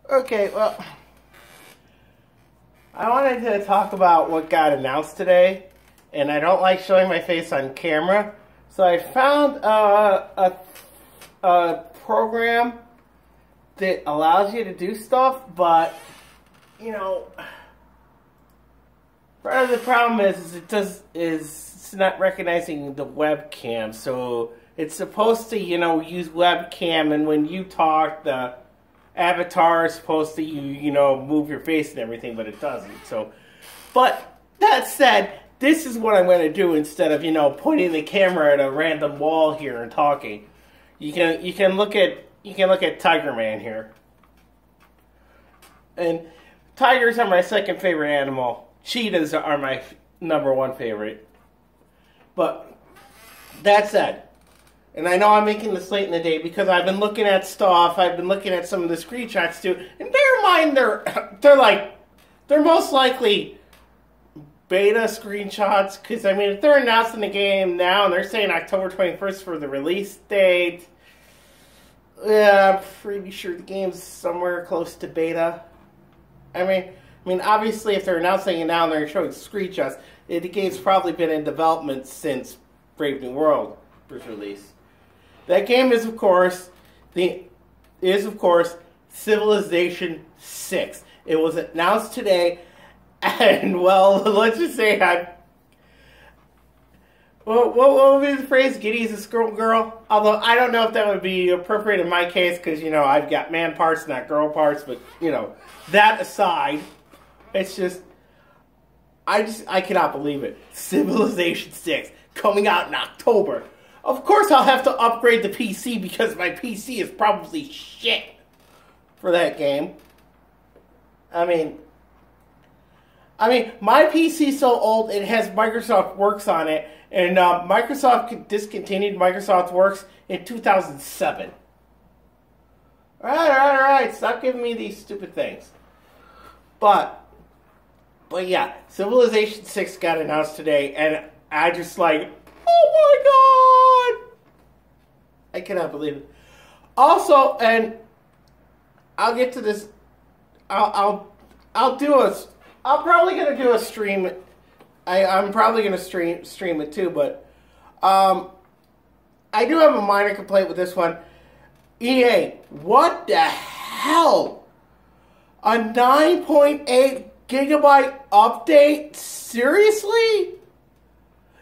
Okay, well, I wanted to talk about what got announced today, and I don't like showing my face on camera, so I found a program that allows you to do stuff, but, you know, part of the problem is it's not recognizing the webcam, so it's supposed to, use webcam, and when you talk, the avatar is supposed to, move your face and everything, but it doesn't. So, but that said, this is what I'm going to do instead of, pointing the camera at a random wall here and talking. You can look at Tiger Man here. And tigers are my second favorite animal. Cheetahs are my number one favorite. But that said, and I know I'm making this late in the day because I've been looking at stuff. I've been looking at some of the screenshots too. And bear in mind, they're most likely beta screenshots. Because I mean, if they're announcing the game now and they're saying October 21st for the release date, yeah, I'm pretty sure the game's somewhere close to beta. I mean, obviously, if they're announcing it now and they're showing screenshots, the game's probably been in development since Brave New World was released. That game is, of course, Civilization 6. It was announced today, and, well, let's just say what would be the phrase? Giddy is a squirrel girl? Although, I don't know if that would be appropriate in my case, because, I've got man parts, not girl parts, but, that aside, it's just, I cannot believe it. Civilization 6, coming out in October. Of course I'll have to upgrade the PC because my PC is probably shit for that game. I mean, my PC's so old it has Microsoft Works on it, and Microsoft discontinued Microsoft Works in 2007. Alright, stop giving me these stupid things. But yeah, Civilization 6 got announced today, and I just like, oh my god! I cannot believe it. Also, and I'll get to this. I'm probably gonna do a stream. I'm probably gonna stream it too, but I do have a minor complaint with this one. EA, what the hell? A 9.8 gigabyte update? Seriously?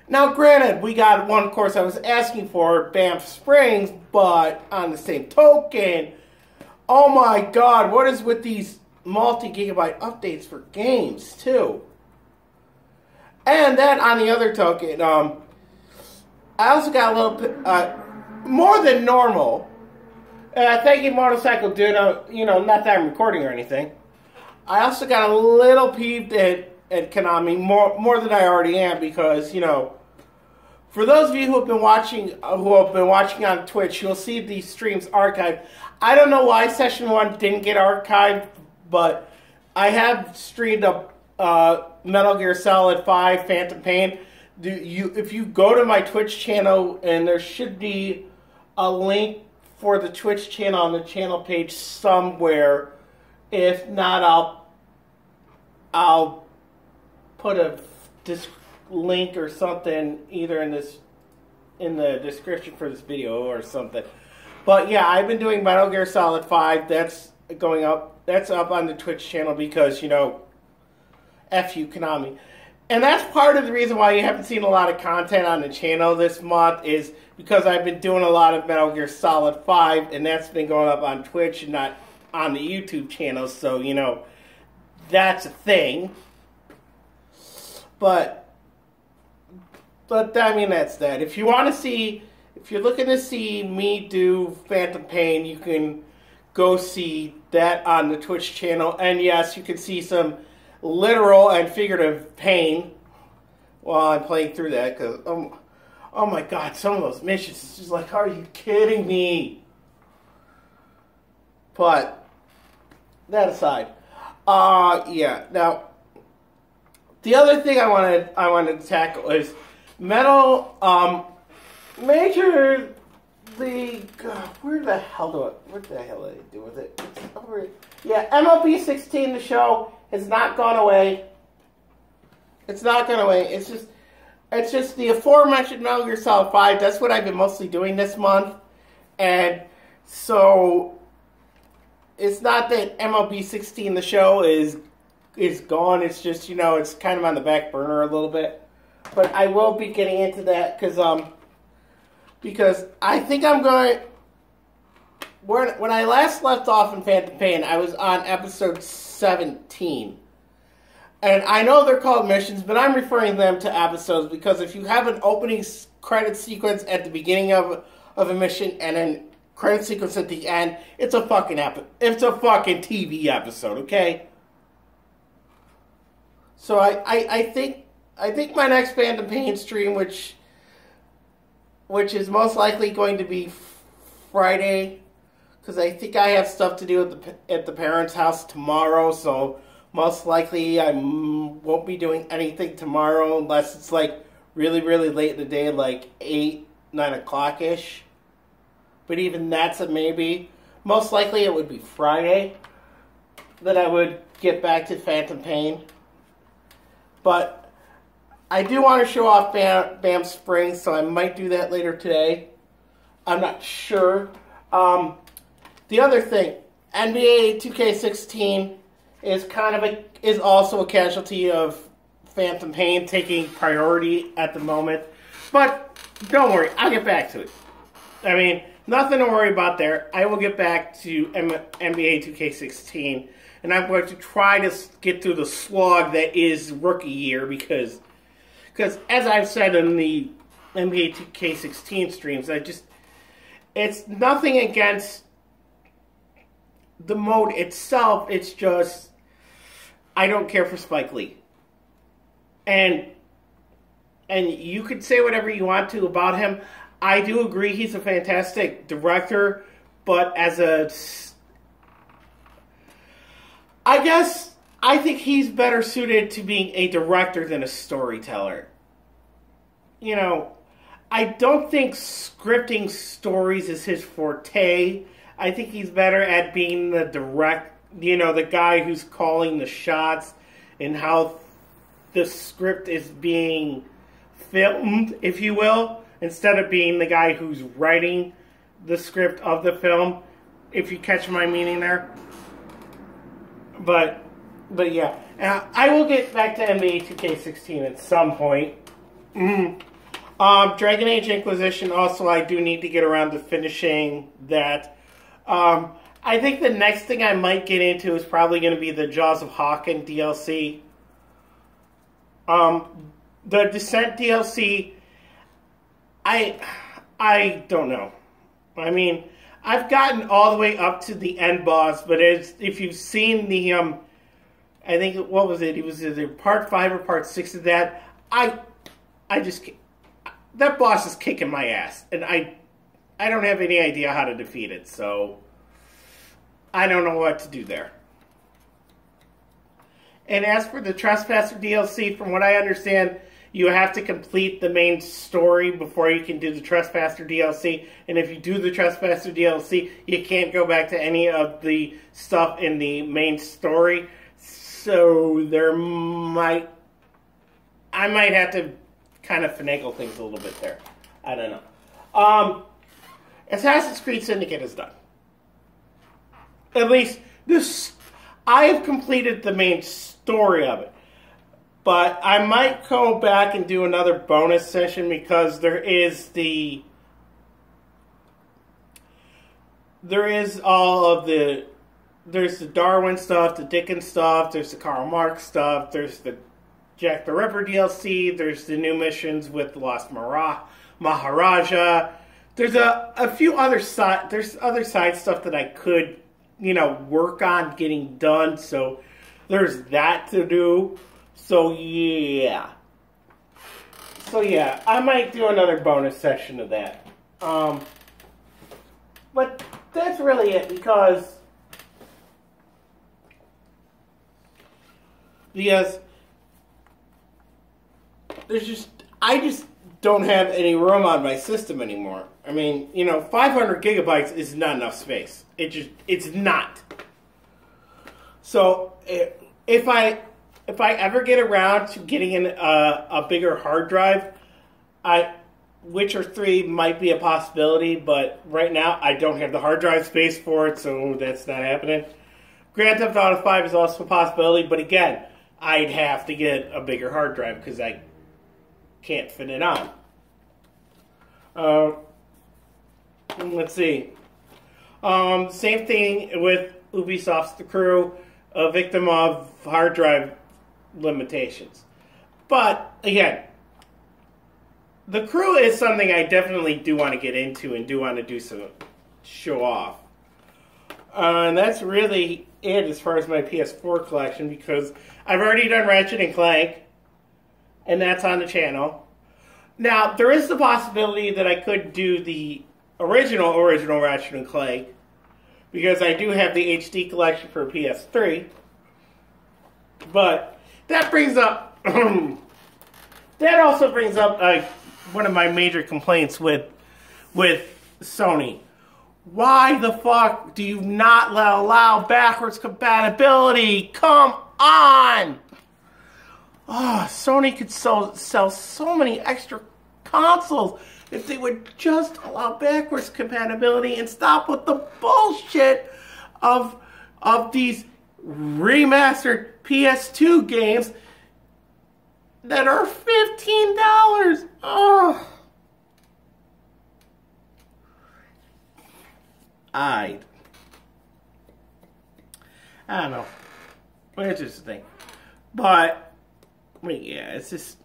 Now, granted, we got one course I was asking for, Banff Springs, but on the same token, oh my god, what is with these multi-gigabyte updates for games, too? And then, on the other token, I also got a little bit, more than normal. Thank you, Motorcycle Dude, not that I'm recording or anything. I also got a little peeved at Konami, more than I already am, because, for those of you who have been watching on Twitch, you'll see these streams archived. I don't know why Session 1 didn't get archived, but I have streamed up Metal Gear Solid 5 Phantom Pain. If you go to my Twitch channel, and there should be a link for the Twitch channel on the channel page somewhere. If not, I'll put a link or something either in the description for this video or something. But yeah, I've been doing Metal Gear Solid 5. That's going up. That's up on the Twitch channel because, F you, Konami. And that's part of the reason why you haven't seen a lot of content on the channel this month, is because I've been doing a lot of Metal Gear Solid 5, and that's been going up on Twitch and not on the YouTube channel, so, that's a thing. But I mean, that's that. If you're looking to see me do Phantom Pain, you can go see that on the Twitch channel. And yes, you can see some literal and figurative pain while I'm playing through that, because, oh my god, some of those missions, it's just like, are you kidding me? But, that aside, yeah, now, the other thing I wanted to tackle is major where the hell did I do with it? It's over. Yeah, MLB 16, the show, has not gone away. It's not gone away. It's just the aforementioned Metal Gear Solid 5. That's what I've been mostly doing this month. And so it's not that MLB 16, the show, is gone. It's just, it's kind of on the back burner a little bit. But I will be getting into that because I think I'm going to... When I last left off in Phantom Pain, I was on episode 17. And I know they're called missions, but I'm referring them to episodes because if you have an opening credit sequence at the beginning of a mission and then credit sequence at the end, it's a fucking TV episode, okay? So I think my next Phantom Pain stream, which is most likely going to be Friday, because I think I have stuff to do at the parents' house tomorrow, so most likely I won't be doing anything tomorrow unless it's like really, really late in the day, like 8, 9 o'clock-ish. But even that's a maybe. Most likely it would be Friday that I would get back to Phantom Pain. But I do want to show off Bam Springs, so I might do that later today. I'm not sure. The other thing, NBA 2K16 is also a casualty of Phantom Pain taking priority at the moment. But don't worry, I'll get back to it. I mean, nothing to worry about there. I will get back to NBA 2K16, and I'm going to try to get through the slog that is rookie year because as I've said in the NBA 2K16 streams, it's nothing against the mode itself. It's just I don't care for Spike Lee. And you could say whatever you want to about him. I do agree he's a fantastic director, but I think he's better suited to being a director than a storyteller. I don't think scripting stories is his forte. I think he's better at being the the guy who's calling the shots and how the script is being filmed, if you will, instead of being the guy who's writing the script of the film, if you catch my meaning there. But yeah, I will get back to NBA 2K16 at some point. Dragon Age Inquisition, also I do need to get around to finishing that. I think the next thing I might get into is probably going to be the Jaws of Hawken DLC. The Descent DLC, I don't know. I mean, I've gotten all the way up to the end boss, but if you've seen the, I think, what was it? It was either part 5 or part 6 of that. That boss is kicking my ass, and I don't have any idea how to defeat it, so I don't know what to do there. And as for the Trespasser DLC, from what I understand, you have to complete the main story before you can do the Trespasser DLC. And if you do the Trespasser DLC, you can't go back to any of the stuff in the main story. So I might have to kind of finagle things a little bit there. I don't know. Assassin's Creed Syndicate is done. At least I have completed the main story of it. But I might go back and do another bonus session because there's the Darwin stuff, the Dickens stuff, there's the Karl Marx stuff, there's the Jack the Ripper DLC, there's the new missions with the Lost Maharaja. There's a few other other side stuff that I could, work on getting done. So there's that to do. So yeah, I might do another bonus session of that. But that's really it because I just don't have any room on my system anymore. I mean, 500 gigabytes is not enough space. It's not. So if I ever get around to getting in a bigger hard drive, Witcher 3 might be a possibility, but right now I don't have the hard drive space for it, so that's not happening. Grand Theft Auto 5 is also a possibility, but again, I'd have to get a bigger hard drive because I can't fit it on. Let's see. Same thing with Ubisoft's The Crew, a victim of hard drive limitations. But, again, The Crew is something I definitely do want to get into and do want to do some show off. And that's really it as far as my PS4 collection, because I've already done Ratchet and Clank, and that's on the channel. Now, there is the possibility that I could do the original Ratchet and Clank, because I do have the HD collection for PS3. But that brings up, that also brings up one of my major complaints with Sony. Why the fuck do you not allow backwards compatibility? Come on! Oh, Sony could sell so many extra consoles if they would just allow backwards compatibility and stop with the bullshit of these remastered PS2 games that are $15. Oh. I don't know. It's just a thing. But, yeah, it's just...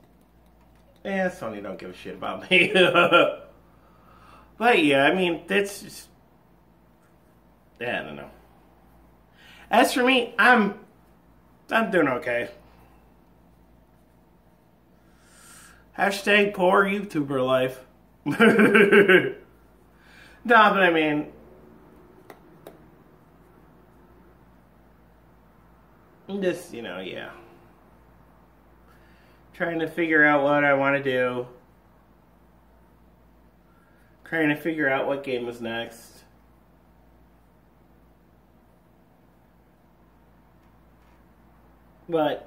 Sony don't give a shit about me. But, yeah, I mean, that's just... I don't know. As for me, I'm doing okay. Hashtag poor YouTuber life. No, but I mean... Just, yeah. Trying to figure out what I want to do. Trying to figure out what game is next. But,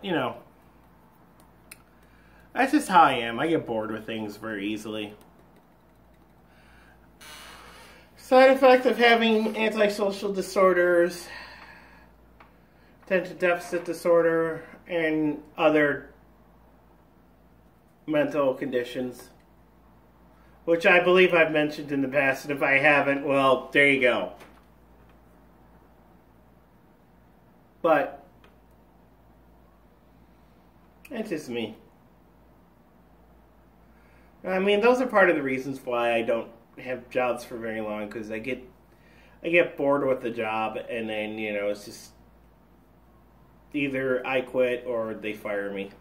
that's just how I am. I get bored with things very easily. Side effect of having antisocial disorders, attention deficit disorder, and other mental conditions, which I believe I've mentioned in the past, and if I haven't, well, there you go. But it's just me. I mean, those are part of the reasons why I don't have jobs for very long, because I get bored with the job, and then, it's just either I quit or they fire me.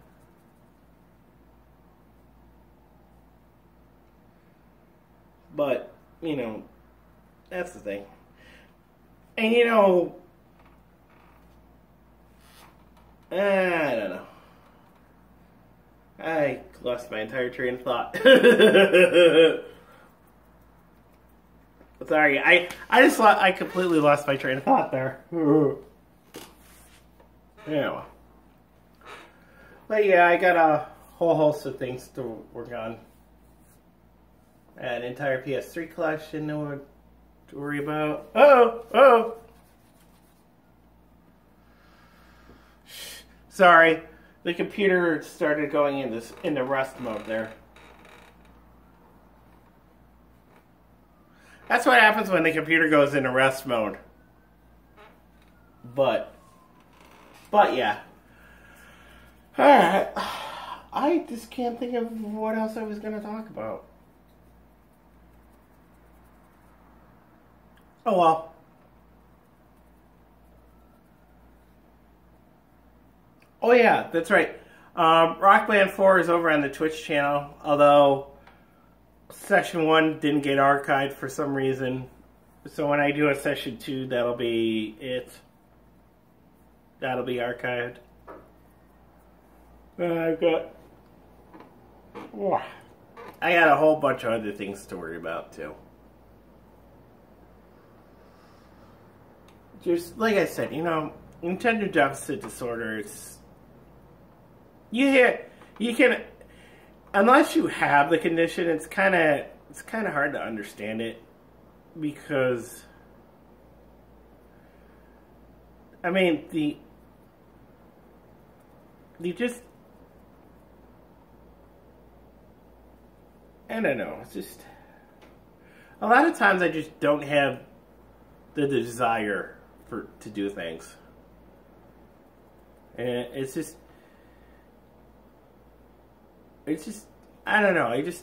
But, that's the thing. And, I don't know. I lost my entire train of thought. Sorry, I completely lost my train of thought there. Yeah. But yeah, I got a whole host of things to work on. An entire PS3 collection to worry about. Oh! Sorry, the computer started going into rest mode there. That's what happens when the computer goes into rest mode. But yeah. Alright. I just can't think of what else I was going to talk about. Oh well. Oh yeah, that's right. Rock Band 4 is over on the Twitch channel, although Session 1 didn't get archived for some reason. So when I do a Session 2, that'll be it. That'll be archived. I got a whole bunch of other things to worry about, too. just like I said, you know, attention deficit disorder. You can, unless you have the condition, it's kind of hard to understand it, because I mean just, I don't know. It's just a lot of times I just don't have the desire to do things, and it's just I don't know. I just,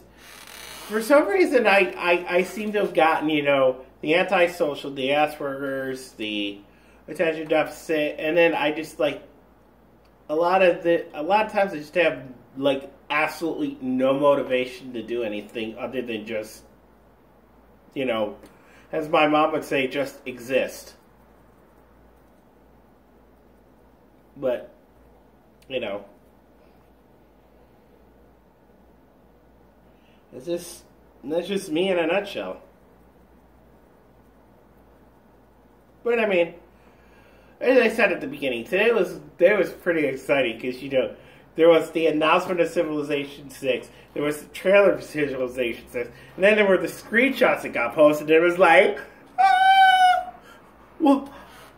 for some reason, I seem to have gotten, you know, the antisocial, the Asperger's, the attention deficit, and then I just, like, a lot of times I just have, like, absolutely no motivation to do anything other than just, you know, as my mom would say, just exist. But, you know, that's just me in a nutshell. But I mean, as I said at the beginning, today was pretty exciting because, you know, there was the announcement of Civilization 6, there was the trailer for Civilization 6, and then there were the screenshots that got posted. It was like, ah! Well,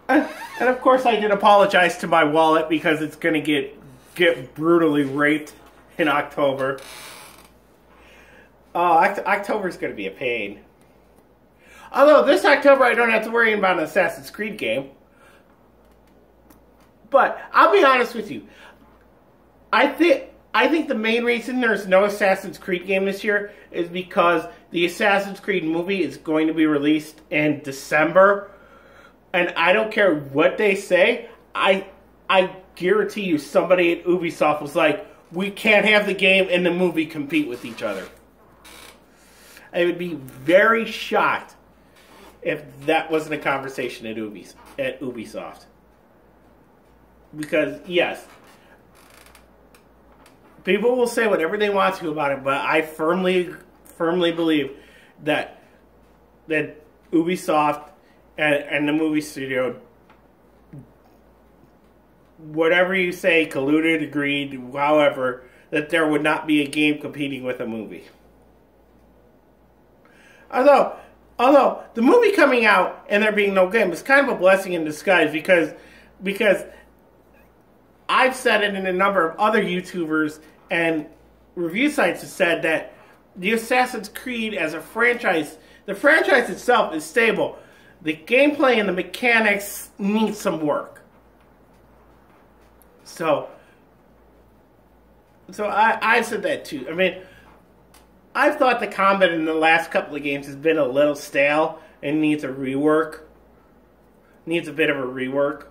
and of course I did apologize to my wallet because it's going to get brutally raped in October. October's going to be a pain. Although this October I don't have to worry about an Assassin's Creed game. But I'll be honest with you. I think the main reason there's no Assassin's Creed game this year is because the Assassin's Creed movie is going to be released in December. And I don't care what they say. I guarantee you somebody at Ubisoft was like, we can't have the game and the movie compete with each other. I would be very shocked if that wasn't a conversation at Ubisoft. Because, yes, people will say whatever they want to about it, but I firmly believe that Ubisoft and the movie studio, whatever you say, colluded, agreed, however, that there would not be a game competing with a movie. Although the movie coming out and there being no game is kind of a blessing in disguise, because I've said it, and a number of other YouTubers and review sites have said that the Assassin's Creed as a franchise, the franchise itself is stable. The gameplay and the mechanics need some work. So I said that too. I mean, I've thought the combat in the last couple of games has been a little stale and needs a rework. Needs a bit of a rework.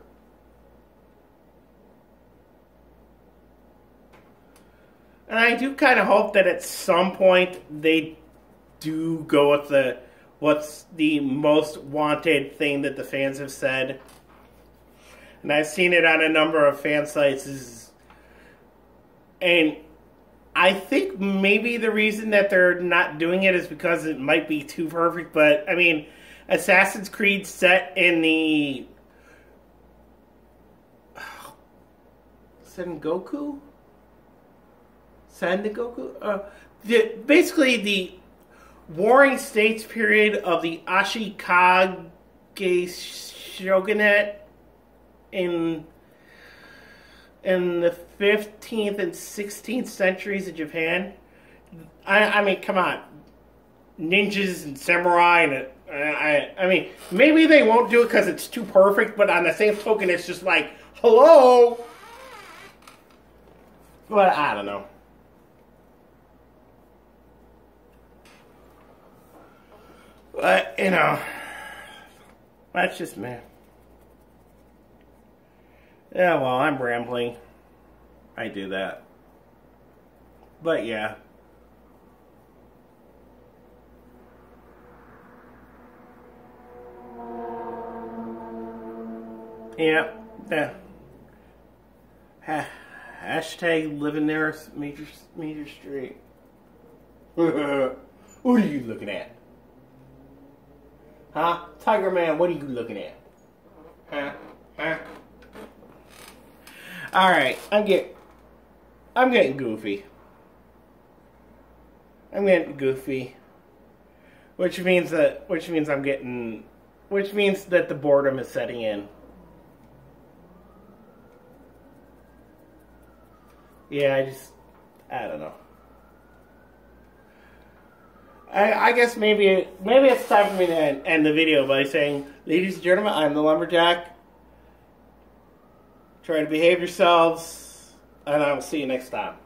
And I do kind of hope that at some point they do go with what's the most wanted thing that the fans have said. And I've seen it on a number of fan sites. And I think maybe the reason that they're not doing it is because it might be too perfect. But, I mean, Assassin's Creed set in the Sengoku? Basically the Warring States period of the Ashikaga shogunate in the 15th and 16th centuries of Japan. I mean, come on. Ninjas and samurai, and I mean, maybe they won't do it because it's too perfect, but on the same token, it's just like, hello? But I don't know. But, you know, that's just me. Yeah, well, I'm rambling. I do that. But, yeah. Yeah. Hashtag living there, Major Street. What are you looking at? Huh? Tiger Man, what are you looking at? Alright, I'm getting goofy. I'm getting goofy. Which means that the boredom is setting in. Yeah, I don't know. I guess maybe it's time for me to end the video by saying, ladies and gentlemen, I'm the Lumberjack. Try to behave yourselves, and I will see you next time.